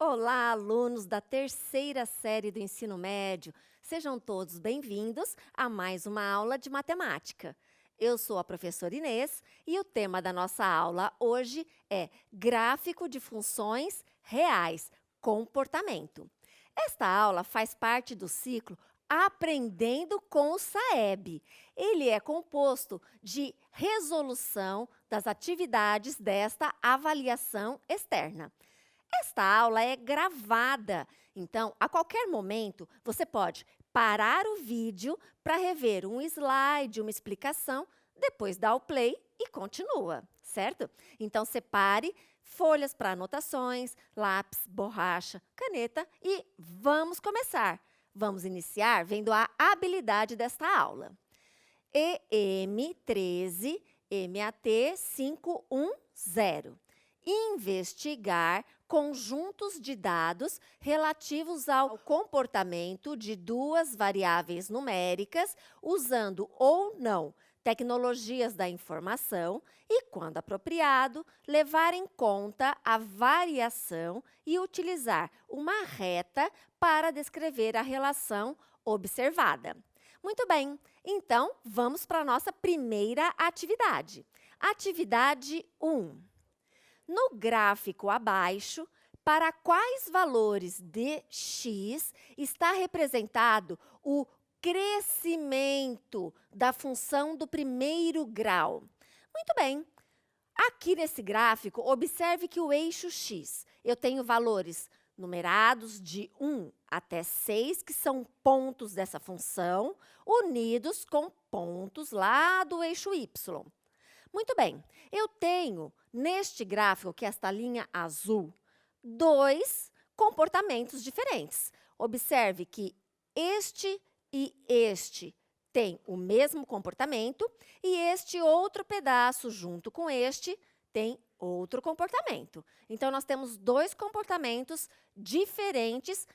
Olá, alunos da terceira série do ensino médio. Sejam todos bem-vindos a mais uma aula de matemática. Eu sou a professora Inês e o tema da nossa aula hoje é Gráfico de Funções Reais, Comportamento. Esta aula faz parte do ciclo Aprendendo com o SAEB. Ele é composto de resolução das atividades desta avaliação externa. Esta aula é gravada, então, a qualquer momento, você pode parar o vídeo para rever um slide, uma explicação, depois dá o play e continua, certo? Então, separe folhas para anotações, lápis, borracha, caneta e vamos começar. Vamos iniciar vendo a habilidade desta aula. EM13 MAT 510. Investigar conjuntos de dados relativos ao comportamento de duas variáveis numéricas, usando ou não tecnologias da informação e, quando apropriado, levar em conta a variação e utilizar uma reta para descrever a relação observada. Muito bem, então vamos para a nossa primeira atividade. Atividade 1. No gráfico abaixo, para quais valores de x está representado o crescimento da função do primeiro grau? Muito bem. Aqui nesse gráfico, observe que o eixo x, eu tenho valores numerados de 1 até 6, que são pontos dessa função, unidos com pontos lá do eixo y. Muito bem, eu tenho, neste gráfico, que é esta linha azul, dois comportamentos diferentes. Observe que este e este têm o mesmo comportamento e este outro pedaço, junto com este, tem outro comportamento. Então, nós temos dois comportamentos diferentes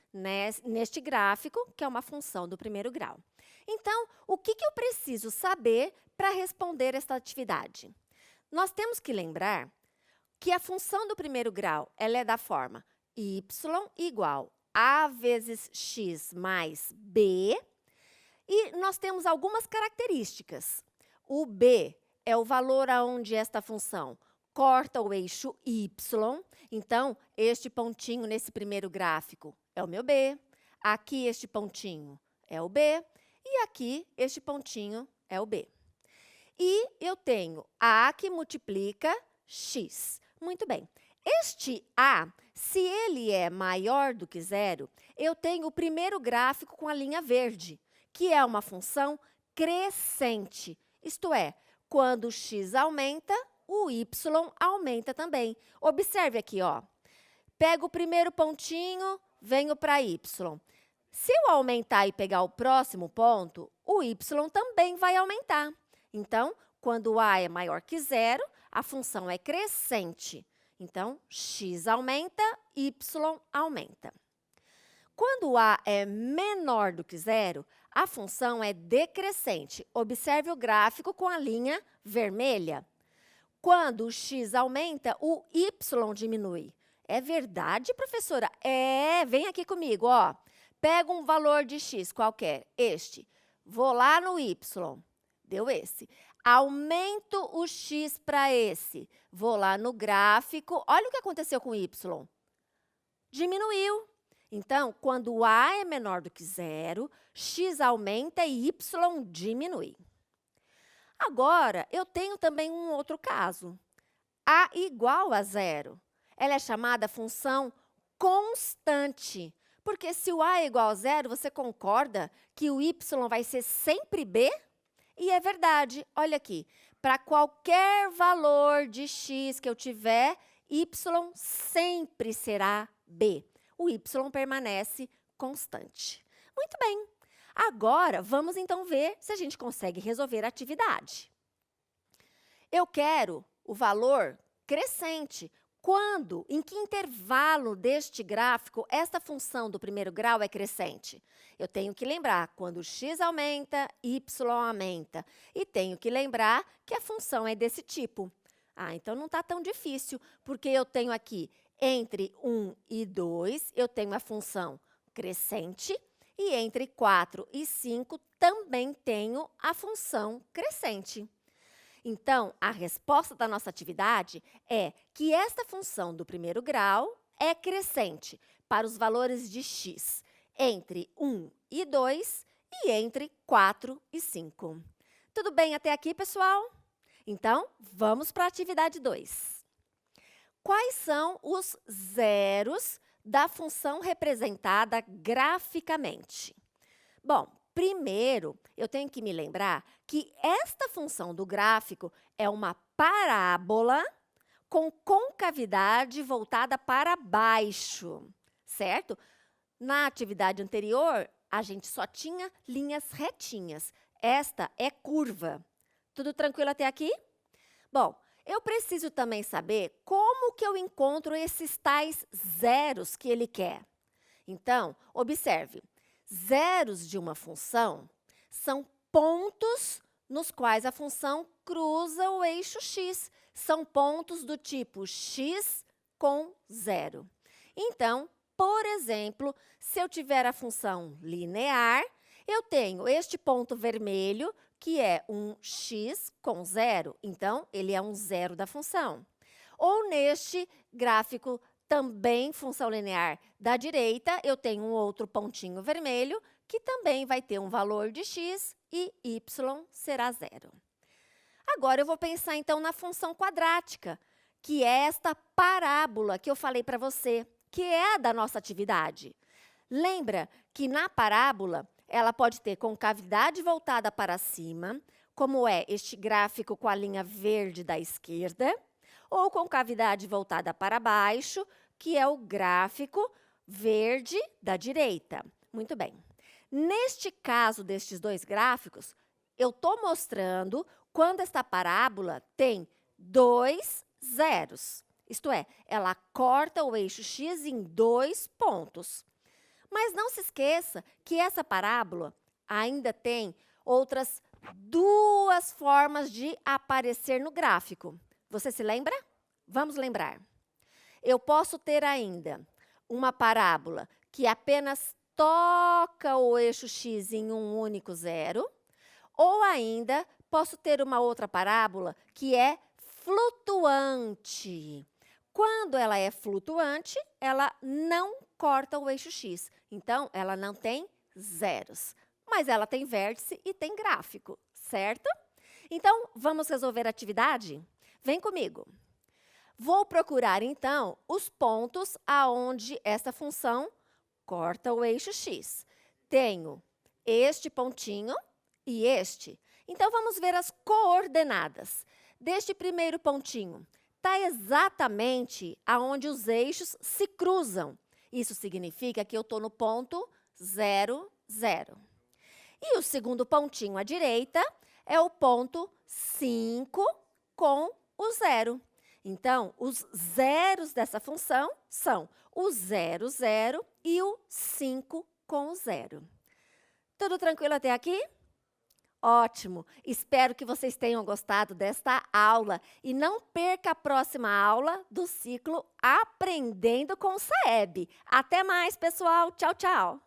neste gráfico, que é uma função do primeiro grau. Então, o que eu preciso saber para responder esta atividade? Nós temos que lembrar que a função do primeiro grau ela é da forma y igual a vezes x mais b, e nós temos algumas características. O b é o valor aonde esta função corta o eixo y, então, este pontinho nesse primeiro gráfico é o meu b, aqui este pontinho é o b, e aqui este pontinho é o b. E eu tenho a que multiplica x. Muito bem. Este a, se ele é maior do que zero, eu tenho o primeiro gráfico com a linha verde, que é uma função crescente. Isto é, quando x aumenta, o y aumenta também. Observe aqui, ó. Pego o primeiro pontinho, venho para y. Se eu aumentar e pegar o próximo ponto, o y também vai aumentar. Então, quando a é maior que zero, a função é crescente. Então, x aumenta, y aumenta. Quando a é menor do que zero, a função é decrescente. Observe o gráfico com a linha vermelha. Quando o x aumenta, o y diminui. É verdade, professora? É, vem aqui comigo, ó. Pego um valor de x qualquer, este. Vou lá no y. Deu esse. Aumento o x para esse. Vou lá no gráfico. Olha o que aconteceu com y. Diminuiu. Então, quando a é menor do que zero, x aumenta e y diminui. Agora, eu tenho também um outro caso. A igual a zero. Ela é chamada função constante. Porque se o a é igual a zero, você concorda que o y vai ser sempre b? E é verdade, olha aqui, para qualquer valor de x que eu tiver, y sempre será b. O y permanece constante. Muito bem, agora vamos então ver se a gente consegue resolver a atividade. Eu quero o valor crescente. Quando, em que intervalo deste gráfico, esta função do primeiro grau é crescente? Eu tenho que lembrar, quando x aumenta, y aumenta. E tenho que lembrar que a função é desse tipo. Ah, então não está tão difícil, porque eu tenho aqui Entre 1 e 2, eu tenho a função crescente. E entre 4 e 5, também tenho a função crescente. Então, a resposta da nossa atividade é que esta função do primeiro grau é crescente para os valores de x entre 1 e 2 e entre 4 e 5. Tudo bem até aqui, pessoal? Então, vamos para a atividade 2. Quais são os zeros da função representada graficamente? Bom, primeiro, eu tenho que me lembrar que esta função do gráfico é uma parábola com concavidade voltada para baixo, certo? Na atividade anterior, a gente só tinha linhas retinhas. Esta é curva. Tudo tranquilo até aqui? Bom, eu preciso também saber como que eu encontro esses tais zeros que ele quer. Então, observe. Zeros de uma função são pontos nos quais a função cruza o eixo x. São pontos do tipo x com zero. Então, por exemplo, se eu tiver a função linear, eu tenho este ponto vermelho, que é um x com zero. Então, ele é um zero da função. Ou neste gráfico também função linear da direita, eu tenho um outro pontinho vermelho, que também vai ter um valor de x e y será zero. Agora, eu vou pensar, então, na função quadrática, que é esta parábola que eu falei para você, que é a da nossa atividade. Lembra que na parábola, ela pode ter concavidade voltada para cima, como é este gráfico com a linha verde da esquerda, ou concavidade voltada para baixo, que é o gráfico verde da direita. Muito bem. Neste caso destes dois gráficos, eu estou mostrando quando esta parábola tem dois zeros. Isto é, ela corta o eixo x em 2 pontos. Mas não se esqueça que essa parábola ainda tem outras 2 formas de aparecer no gráfico. Você se lembra? Vamos lembrar. Eu posso ter ainda uma parábola que apenas toca o eixo x em um único zero, ou ainda posso ter uma outra parábola que é flutuante. Quando ela é flutuante, ela não corta o eixo x. Então, ela não tem zeros. Mas ela tem vértice e tem gráfico, certo? Então, vamos resolver a atividade? Vem comigo. Vou procurar, então, os pontos aonde essa função corta o eixo x. Tenho este pontinho e este. Então, vamos ver as coordenadas. Deste primeiro pontinho, está exatamente aonde os eixos se cruzam. Isso significa que eu estou no ponto 0, 0. E o segundo pontinho à direita é o ponto 5 com o zero. Então, os zeros dessa função são o 0, 0 e o 5 com o zero. Tudo tranquilo até aqui? Ótimo! Espero que vocês tenham gostado desta aula e não perca a próxima aula do ciclo Aprendendo com o Saeb. Até mais, pessoal! Tchau, tchau!